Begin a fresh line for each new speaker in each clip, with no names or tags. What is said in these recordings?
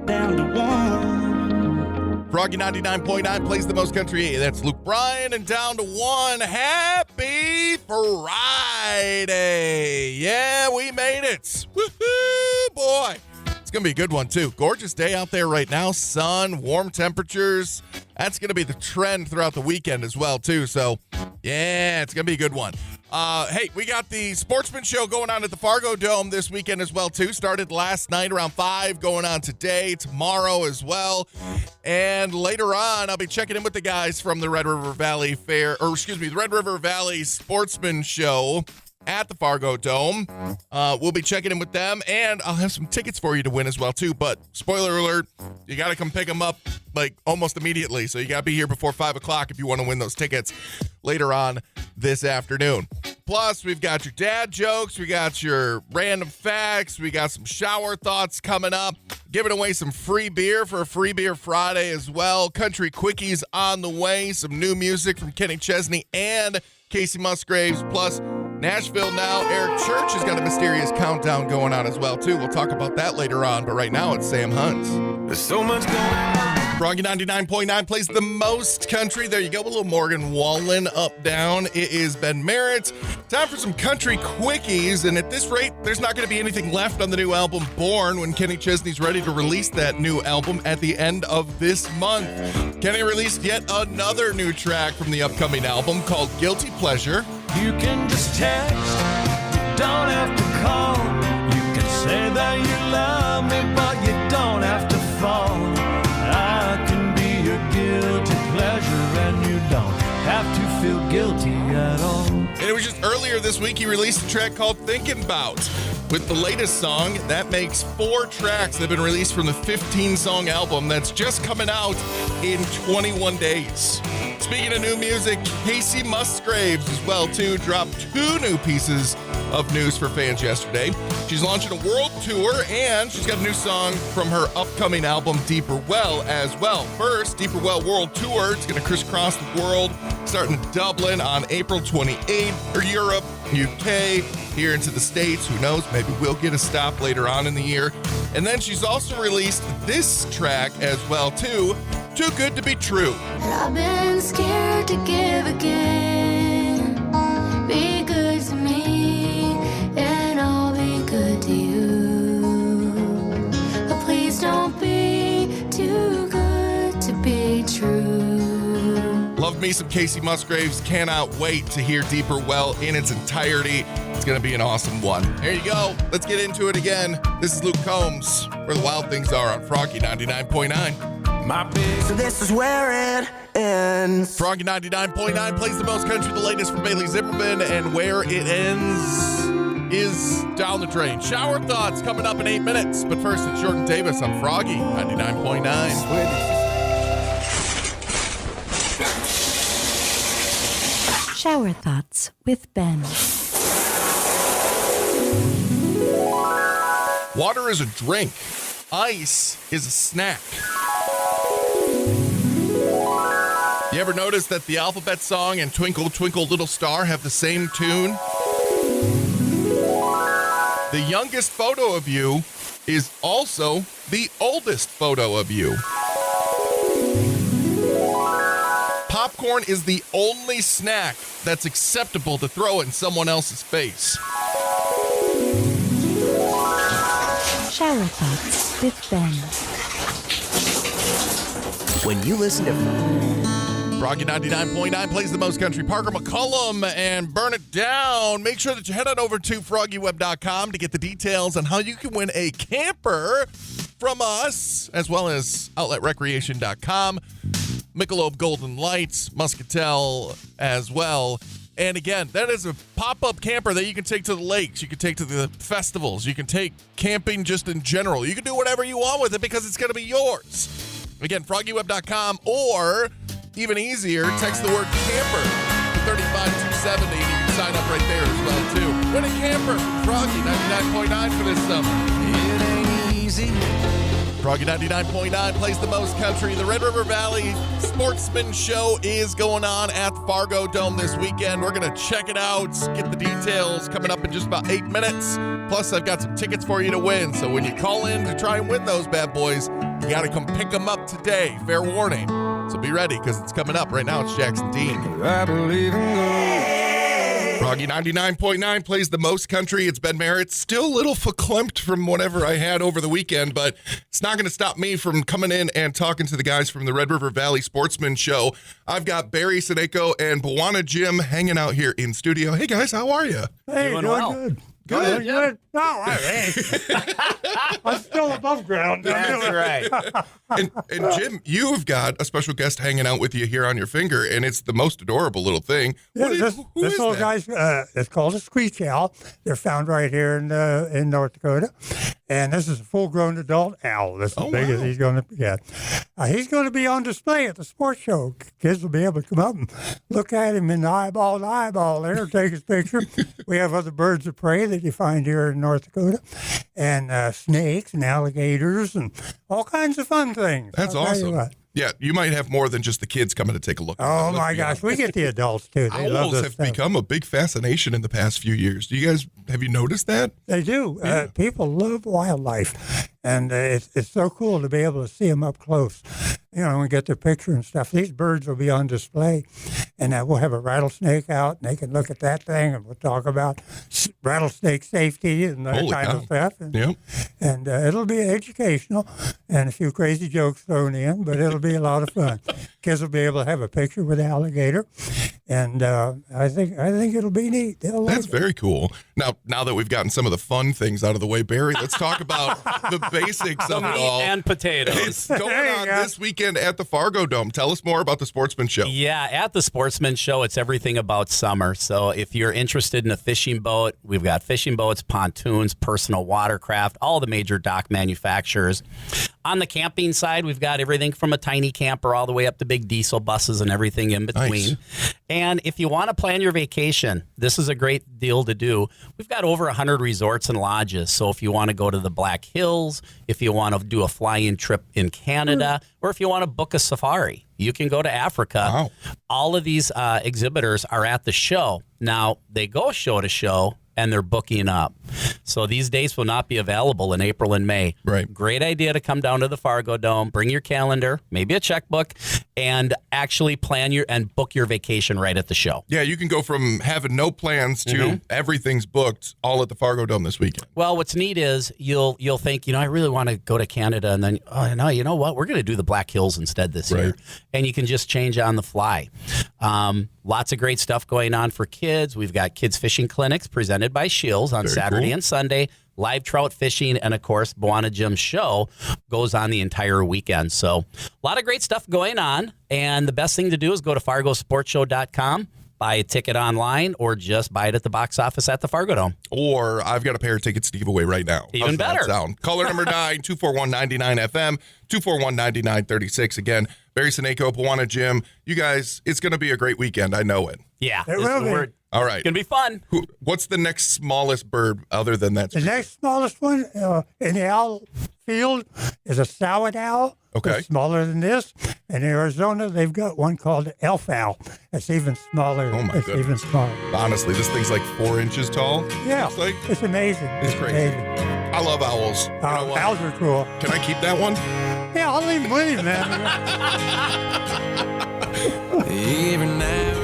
down to one.
Froggy 99.9 plays the most country. That's Luke Bryan and Down to One. Happy Friday. Yeah, we made it. Woohoo, boy. It's going to be a good one, too. Gorgeous day out there right now. Sun, warm temperatures. That's going to be the trend throughout the weekend as well, too. So, yeah, it's going to be a good one. Hey, we got the Sportsmen show going on at the Fargodome this weekend as well, too. Started last night around 5, going on today, tomorrow as well. And later on, I'll be checking in with the guys from the Red River Valley the Red River Valley Sportsmen show at the Fargodome. We'll be checking in with them, and I'll have some tickets for you to win as well, too. But spoiler alert, you got to come pick them up like almost immediately. So you got to be here before 5 o'clock if you want to win those tickets later on this afternoon. Plus, we've got your dad jokes, we got your random facts, we got some shower thoughts coming up, giving away some free beer for a Free Beer Friday as well. Country Quickies on the way, some new music from Chesney and Kacey Musgraves, plus Nashville Now. Eric Church has got a mysterious countdown going on as well, too. We'll talk about that later on, but right now it's Sam Hunt.
There's so much going on.
Froggy 99.9 plays the most country. There you go, a little Morgan Wallen up, down. It is Ben Merritt. Time for some Country Quickies, and at this rate, there's not going to be anything left on the new album Born when Kenny Chesney's ready to release that new album at the end of this month. Kenny released yet another new track from the upcoming album called Guilty Pleasure.
You can just text, you don't have to call. You can say that you love me, but you don't have to fall. I can be your guilty pleasure, and you don't have to feel guilty at all.
And it was just earlier this week he released a track called Thinking About. With the latest song, that makes 4 tracks that have been released from the 15-song album that's just coming out in 21 days. Speaking of new music, Kacey Musgraves as well, too, dropped 2 new pieces of news for fans yesterday. She's launching a world tour, and she's got a new song from her upcoming album, Deeper Well, as well. First, Deeper Well World Tour. It's going to crisscross the world, starting in Dublin on April 28th, or Europe, UK, here into the States. Who knows? Maybe we'll get a stop later on in the year. And then she's also released this track as well, too, Too Good to Be True.
I've been scared to give again. Be good to me, and I'll be good to you. But please don't be too good to be true.
Love me some Kacey Musgraves. Cannot wait to hear Deeper Well in its entirety. It's going to be an awesome one. There you go. Let's get into it again. This is Luke Combs, where the wild things are on Froggy 99.9.
So this is where it ends.
Froggy 99.9 plays the most country, the latest from Bailey Zimmerman, and where it ends is down the drain. Shower thoughts coming up in 8 minutes, but first it's Jordan Davis on Froggy 99.9.
Shower thoughts with Ben.
Water is a drink. Ice is a snack. You ever notice that the alphabet song and Twinkle, Twinkle, Little Star have the same tune? The youngest photo of you is also the oldest photo of you. Popcorn is the only snack that's acceptable to throw in someone else's face.
Shower thoughts with Ben.
When you listen to
Froggy 99.9 plays the most country. Parker McCullum and Burn It Down. Make sure that you head on over to FroggyWeb.com to get the details on how you can win a camper from us, as well as OutletRecreation.com. Michelob Golden Lights, Muscatel as well. And again, that is a pop-up camper that you can take to the lakes. You can take to the festivals. You can take camping just in general. You can do whatever you want with it because it's going to be yours. Again, FroggyWeb.com, or even easier, text the word camper to 35270. You can sign up right there as well, too. Win a camper. Froggy 99.9 for this summer.
It ain't easy.
Froggy 99.9 plays the most country. The Red River Valley Sportsmen show is going on at the Fargodome this weekend. We're going to check it out, get the details coming up in just about 8 minutes. Plus, I've got some tickets for you to win. So when you call in to try and win those bad boys, You got to come pick them up today. Fair warning. So be ready because it's coming up right now. It's Jackson Dean.
I believe in love.
Froggy 99.9 plays the most country. It's Ben Merritt. Still a little verklempt from whatever I had over the weekend, but it's not going to stop me from coming in and talking to the guys from the Red River Valley Sportsmen Show. I've got Barry, Cenaiko, and Bwanna Jim hanging out here in studio. Hey, guys, how are you?
Hey,
Doing
doing
well.
good.
Good.
Good. No, I'm still above ground.
That's right.
And Jim, you've got a special guest hanging out with you here on your finger, and it's the most adorable little thing.
Yeah,
Who
this
is
little
that?
guy's it's called a screech owl. They're found right here in North Dakota, and this is a full-grown adult owl. This is
Oh,
big as
wow.
he's going to get. He's going to be on display at the sports show. Kids will be able to come up and look at him in eyeball to eyeball there, take his picture. We have other birds of prey that you find here in North Dakota, and snakes and alligators and all kinds of fun things.
That's
I'll tell you
awesome.
what.
Yeah, you might have more than just the kids coming to take a look.
Oh
Let's
my
be
gosh,
honest.
we get the adults too. They love
Owls
this
have
stuff.
become a big fascination in the past few years. Have you noticed that?
They do. People love wildlife, and it's so cool to be able to see them up close. You know, and get their picture and stuff. These birds will be on display, and we'll have a rattlesnake out, and they can look at that thing, and we'll talk about rattlesnake safety and that
Holy
kind
cow.
of stuff. And,
Yep.
and it'll be educational and a few crazy jokes thrown in, but it'll be a lot of fun. Kids will be able to have a picture with the alligator, and I think it'll be neat. They'll like
That's
it.
very cool. Now that we've gotten some of the fun things out of the way, Barry, let's talk about the basics of it
Meat
all.
and potatoes.
It's going
There you
on
go.
this weekend at the Fargodome. Tell us more about the Sportsman Show.
Yeah, at the Sportsman Show, it's everything about summer. So if you're interested in a fishing boat, we've got fishing boats, pontoons, personal watercraft, all the major dock manufacturers. On the camping side, we've got everything from a tiny camper all the way up to big diesel buses and everything in between.
Nice.
And if you want to plan your vacation, this is a great deal to do. We've got over 100 resorts and lodges. So if you want to go to the Black Hills, if you want to do a fly-in trip in Canada, or if you want to book a safari, you can go to Africa.
Wow.
All of these exhibitors are at the show. Now, they go show to show, and they're booking up. So these dates will not be available in April and May.
Right.
Great idea to come down to the Fargodome, bring your calendar, maybe a checkbook, and actually plan and book your vacation right at the show.
Yeah, you can go from having no plans to everything's booked all at the Fargodome this weekend.
Well, what's neat is you'll think, I really want to go to Canada, and then, oh, no, you know what? We're going to do the Black Hills instead this year.
Right.
And you can just change on the fly. Lots of great stuff going on for kids. We've got kids fishing clinics presented by Shields on
Very
Saturday
cool.
and Sunday. Live trout fishing, and of course, Bwanna Jim's show goes on the entire weekend. So a lot of great stuff going on. And the best thing to do is go to FargoSportsShow.com, buy a ticket online, or just buy it at the box office at the Fargodome.
Or I've got a pair of tickets to give away right now.
Even
How's that
better.
sound? Caller number 9, 241-99FM, 241-9936. Again, Barry Cenaiko, Bwanna Jim. You guys, it's going to be a great weekend. I know it.
Yeah.
It will be.
It's
All right.
going to be fun.
What's the next smallest bird other than that?
The next smallest one in the owl field is a sowit owl.
Okay.
It's smaller than this. In Arizona, they've got one called the elf owl. It's even smaller.
Oh, my
It's
goodness.
even smaller.
Honestly, this thing's like 4 inches tall.
Yeah,
Looks like.
it's amazing.
It's crazy.
amazing.
I love owls. You know what?
Owls are cool.
Can I keep that one?
Yeah, I'll leave him with you, man.
Even now.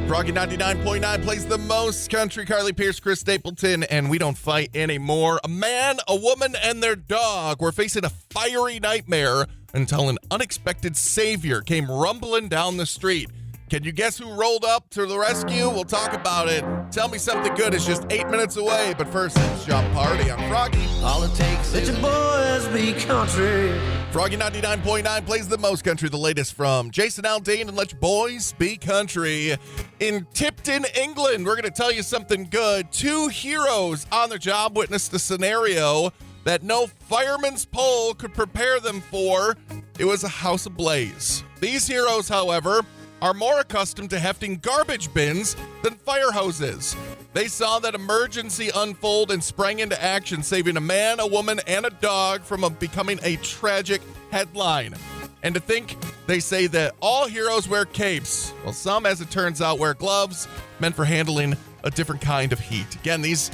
Froggy 99.9 plays the most country. Carly Pierce, Chris Stapleton, and we don't fight anymore. A man, a woman, and their dog were facing a fiery nightmare until an unexpected savior came rumbling down the street. Can you guess who rolled up to the rescue? We'll talk about it. Tell me something good is just 8 minutes away. But first, it's Jump Party on Froggy.
All it takes is your boys be country.
Froggy 99.9 plays the most country, the latest from Jason Aldean and Let Your Boys Be Country. In Tipton, England, we're going to tell you something good. 2 heroes on the job witnessed a scenario that no fireman's pole could prepare them for. It was a house ablaze. These heroes, however, are more accustomed to hefting garbage bins than fire hoses. They saw that emergency unfold and sprang into action, saving a man, a woman, and a dog from becoming a tragic headline. And to think, they say that all heroes wear capes. Well, some, as it turns out, wear gloves meant for handling a different kind of heat. Again, these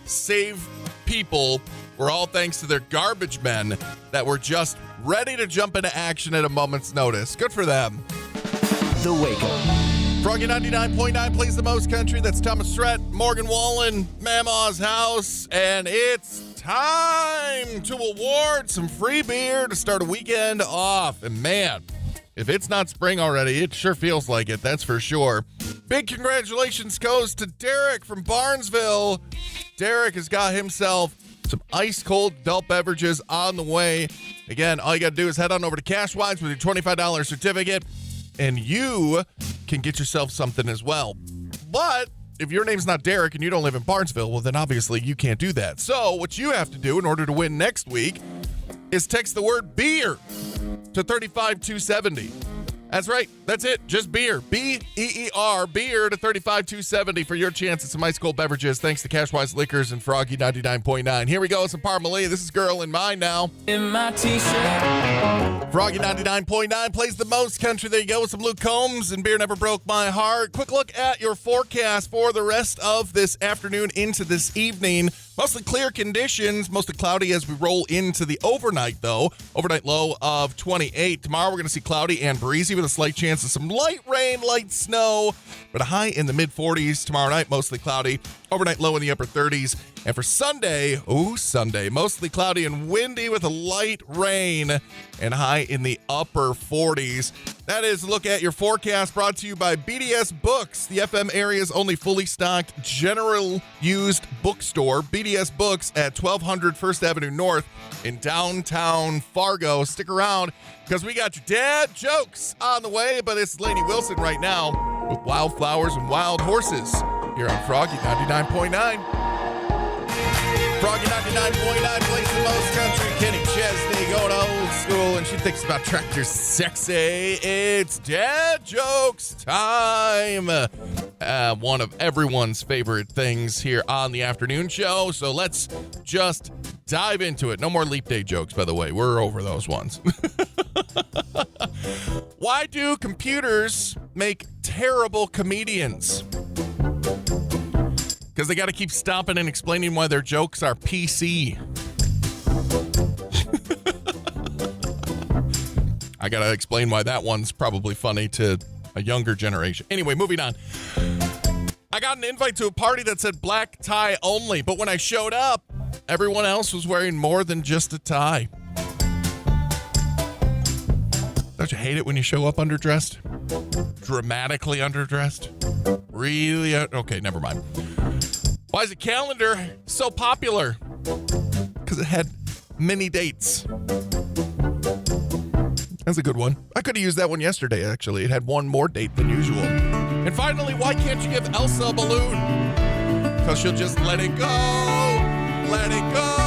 save people were all thanks to their garbage men that were just ready to jump into action at a moment's notice. Good for them.
The Wake Up.
Froggy 99.9 plays the most country. That's Thomas Strat, Morgan Wallen, Mama's house, and it's time to award some free beer to start a weekend off. And man, if it's not spring already, it sure feels like it, that's for sure. Big congratulations goes to Derek from Barnesville. Derek has got himself some ice-cold adult beverages on the way. Again, all you got to do is head on over to Cashwise with your $25 certificate, and you can get yourself something as well. But if your name's not Derek and you don't live in Barnesville, well, then obviously you can't do that. So what you have to do in order to win next week is text the word beer to 35270. That's right. That's it. Just beer. B-E-E-R, beer to 35270 for your chance at some ice cold beverages. Thanks to Cashwise Liquors and Froggy 99.9. Here we go with some Parmalee. This is Girl in Mine now.
In my t-shirt.
Froggy 99.9 plays the most country. There you go with some Luke Combs and Beer Never Broke My Heart. Quick look at your forecast for the rest of this afternoon into this evening. Mostly clear conditions, mostly cloudy as we roll into the overnight, though. Overnight low of 28. Tomorrow we're going to see cloudy and breezy with a slight chance of some light rain, light snow, but a high in the mid-40s. Tomorrow night, mostly cloudy. Overnight low in the upper 30s. And for Sunday, Sunday, mostly cloudy and windy with a light rain and high in the upper 40s. That is a look at your forecast brought to you by BDS Books, the FM area's only fully stocked general used bookstore. BDS Books at 1200 First Avenue North in downtown Fargo. Stick around because we got your dad jokes on the way, but it's Lainey Wilson right now with Wildflowers and Wild Horses here on Froggy 99.9. Froggy 99.9 plays the most country. Kenny Chesney going old school, and she thinks about tractors sexy. It's dad jokes time. One of everyone's favorite things here on the afternoon show. So let's just dive into it. No more leap day jokes, by the way. We're over those ones. Why do computers make terrible comedians? Because they got to keep stopping and explaining why their jokes are PC. I got to explain why that one's probably funny to a younger generation. Anyway, moving on. I got an invite to a party that said black tie only, but when I showed up, everyone else was wearing more than just a tie. Don't you hate it when you show up underdressed? Dramatically underdressed? Really? Okay, never mind. Why is a calendar so popular? Because it had many dates. That's a good one. I could have used that one yesterday, actually. It had one more date than usual. And finally, why can't you give Elsa a balloon? Because she'll just let it go. Let it go.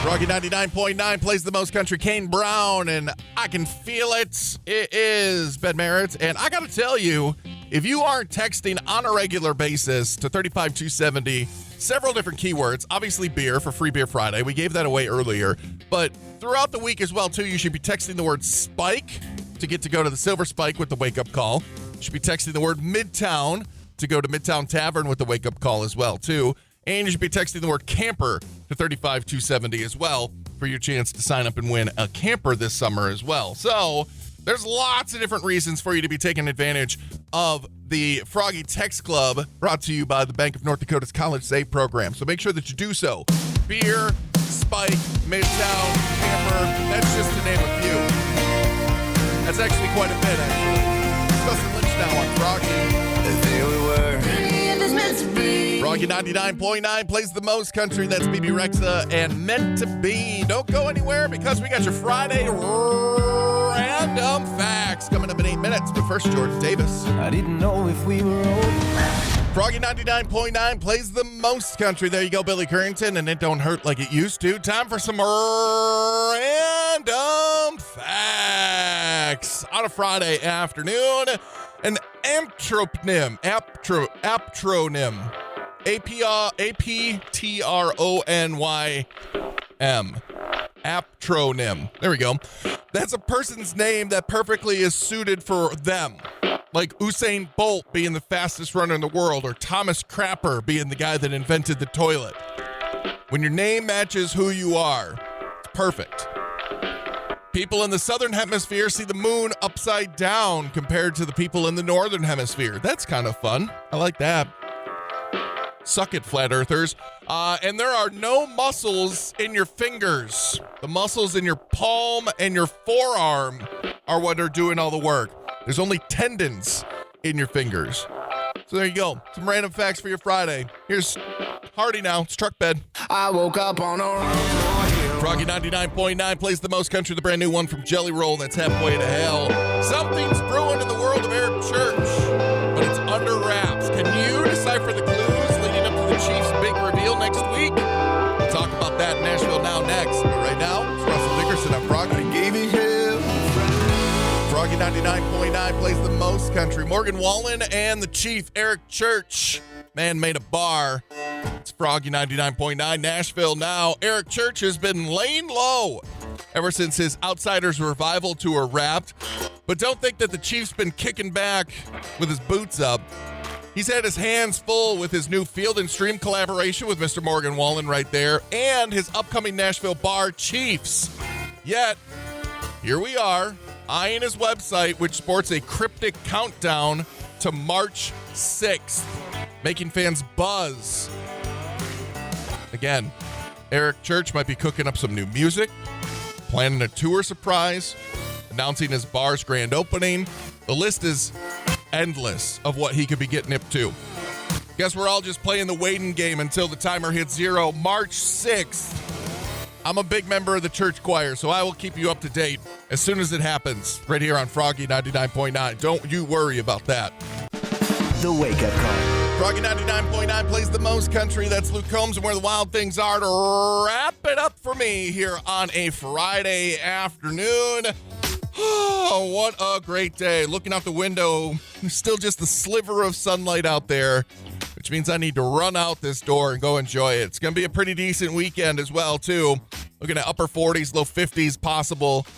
Froggy 99.9 plays the most country. Kane Brown, and I Can Feel It. It is Ben Merritt. And I got to tell you, if you aren't texting on a regular basis to 35270, several different keywords, obviously beer for Free Beer Friday. We gave that away earlier. But throughout the week as well, too, you should be texting the word spike to get to go to the Silver Spike with the wake-up call. You should be texting the word Midtown to go to Midtown Tavern with the wake-up call as well, too. And you should be texting the word camper to 35270 as well for your chance to sign up and win a camper this summer as well. So there's lots of different reasons for you to be taking advantage of the Froggy Text Club brought to you by the Bank of North Dakota's College Save program. So make sure that you do so. Beer, Spike, Midtown, camper, that's just to name a few. That's actually quite a bit, actually. It's Dustin Lynch now on Froggy.
There we were.
Froggy 99.9 plays the most country. That's BB Rexa and Meant to Be. Don't go anywhere because we got your Friday random facts coming up in 8 minutes. But first, Jordan Davis.
I didn't know if we were old.
Froggy 99.9 plays the most country. There you go, Billy Currington, and it don't hurt like it used to. Time for some random facts on a Friday afternoon. An aptronym. A-P-T-R-O-N-Y-M. Aptronym. There we go. That's a person's name that perfectly is suited for them. Like Usain Bolt being the fastest runner in the world, or Thomas Crapper being the guy that invented the toilet. When your name matches who you are, it's perfect. People in the southern hemisphere see the moon upside down compared to the people in the northern hemisphere. That's kind of fun. I like that. Suck it, flat earthers. And there are no muscles in your fingers. The muscles in your palm and your forearm are what are doing all the work. There's only tendons in your fingers. So there you go. Some random facts for your Friday. Here's Hardy now. It's Truck Bed.
I woke up on a
Froggy 99.9 plays the most country, the brand new one from Jelly Roll that's halfway to hell. Something's brewing in the world of Eric Church, but it's under wraps. Can you decipher the clues leading up to the Chiefs' big reveal next week? We'll talk about that in Nashville Now next. But right now, it's Russell Dickerson. I'm Froggy.
gave you hell.
Froggy 99.9 plays the most country. Morgan Wallen and the Chief, Eric Church. Man made a bar. It's Froggy 99.9 Nashville Now. Eric Church has been laying low ever since his Outsiders Revival tour wrapped. But don't think that the Chief's been kicking back with his boots up. He's had his hands full with his new Field and Stream collaboration with Mr. Morgan Wallen right there, and his upcoming Nashville bar, Chiefs. Yet, here we are, eyeing his website, which sports a cryptic countdown to March 6th, making fans buzz. Again, Eric Church might be cooking up some new music, planning a tour surprise, announcing his bar's grand opening. The list is endless of what he could be getting up to. Guess we're all just playing the waiting game until the timer hits 0. March 6th. I'm a big member of the church choir, so I will keep you up to date as soon as it happens right here on Froggy 99.9. Don't you worry about that.
The wake-up call.
Froggy 99.9 plays the most country. That's Luke Combs and Where the Wild Things Are to wrap it up for me here on a Friday afternoon. Oh, what a great day. Looking out the window, there's still just a sliver of sunlight out there, which means I need to run out this door and go enjoy it. It's going to be a pretty decent weekend as well, too. Looking at upper 40s, low 50s possible.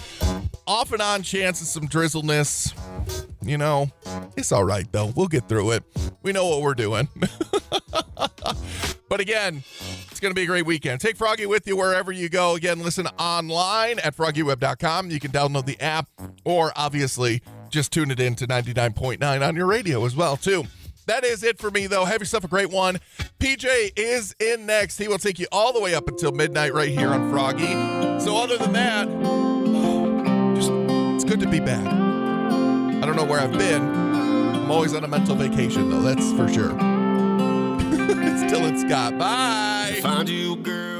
Off and on chance of some drizzleness. You know, it's all right, though. We'll get through it. We know what we're doing. But again, it's going to be a great weekend. Take Froggy with you wherever you go. Again, listen online at FroggyWeb.com. You can download the app, or obviously just tune it in to 99.9 on your radio as well, too. That is it for me, though. Have yourself a great one. PJ is in next. He will take you all the way up until midnight right here on Froggy. So other than that, it's good to be back. I don't know where I've been. I'm always on a mental vacation, though. That's for sure. It's Dylan Scott. Bye.
Found you, girl.